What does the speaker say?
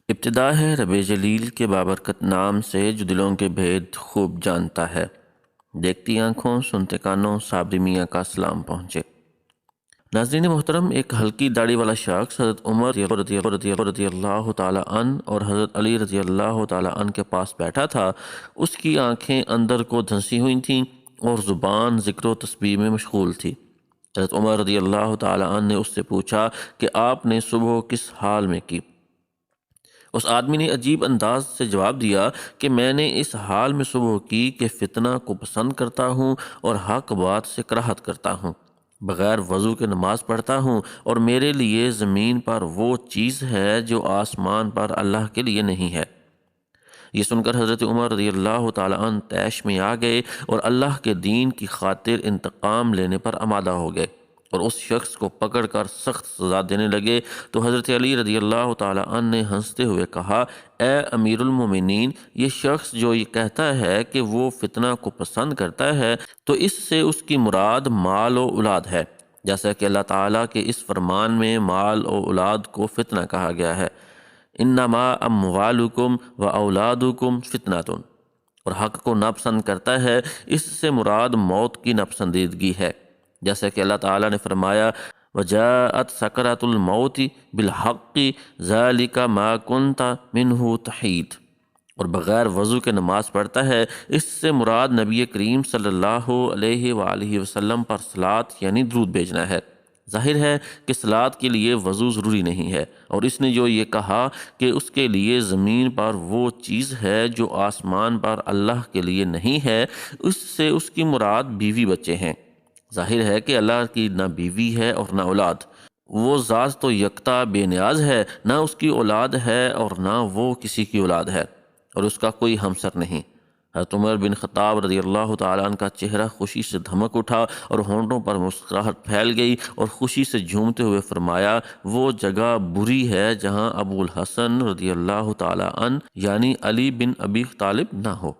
ابتدا ہے رب جلیل کے بابرکت نام سے جو دلوں کے بھید خوب جانتا ہے۔ دیکھتی آنکھوں سنتے کانوں صابری میاں کا سلام پہنچے۔ ناظرین محترم، ایک ہلکی داڑھی والا شخص حضرت عمر رضی اللہ تعالیٰ عنہ اور حضرت علی رضی اللہ تعالیٰ عنہ کے پاس بیٹھا تھا۔ اس کی آنکھیں اندر کو دھنسی ہوئی تھیں اور زبان ذکر و تسبیح میں مشغول تھی۔ حضرت عمر رضی اللہ تعالیٰ عنہ نے اس سے پوچھا کہ آپ نے صبح کس حال میں کی؟ اس آدمی نے عجیب انداز سے جواب دیا کہ میں نے اس حال میں صبح کی کہ فتنہ کو پسند کرتا ہوں اور حق بات سے کراہت کرتا ہوں، بغیر وضو کے نماز پڑھتا ہوں، اور میرے لیے زمین پر وہ چیز ہے جو آسمان پر اللہ کے لیے نہیں ہے۔ یہ سن کر حضرت عمر رضی اللہ تعالیٰ عنہ طیش میں آ گئے اور اللہ کے دین کی خاطر انتقام لینے پر آمادہ ہو گئے اور اس شخص کو پکڑ کر سخت سزا دینے لگے۔ تو حضرت علی رضی اللہ تعالیٰ عنہ نے ہنستے ہوئے کہا، اے امیر المومنین، یہ شخص جو یہ کہتا ہے کہ وہ فتنہ کو پسند کرتا ہے تو اس سے اس کی مراد مال و اولاد ہے، جیسا کہ اللہ تعالیٰ کے اس فرمان میں مال و اولاد کو فتنہ کہا گیا ہے، انما اموالکم و اولادکم فتنۃ، اور حق کو ناپسند کرتا ہے، اس سے مراد موت کی ناپسندیدگی ہے، جیسا کہ اللہ تعالیٰ نے فرمایا، وجاءت سکرۃ الموت بالحق ذالک ما کنت منہ تحید، اور بغیر وضو کے نماز پڑھتا ہے، اس سے مراد نبی کریم صلی اللہ علیہ وآلہ وسلم پر صلاۃ یعنی درود بھیجنا ہے۔ ظاہر ہے کہ صلاۃ کے لیے وضو ضروری نہیں ہے، اور اس نے جو یہ کہا کہ اس کے لیے زمین پر وہ چیز ہے جو آسمان پر اللہ کے لیے نہیں ہے، اس سے اس کی مراد بیوی بچے ہیں۔ ظاہر ہے کہ اللہ کی نہ بیوی ہے اور نہ اولاد، وہ ذات تو یکتا بے نیاز ہے، نہ اس کی اولاد ہے اور نہ وہ کسی کی اولاد ہے، اور اس کا کوئی ہمسر نہیں۔ حضرت عمر بن خطاب رضی اللہ تعالیٰ عنہ کا چہرہ خوشی سے دھمک اٹھا اور ہونٹوں پر مسکراہٹ پھیل گئی، اور خوشی سے جھومتے ہوئے فرمایا، وہ جگہ بری ہے جہاں ابو الحسن رضی اللہ تعالیٰ عنہ یعنی علی بن ابی طالب نہ ہو۔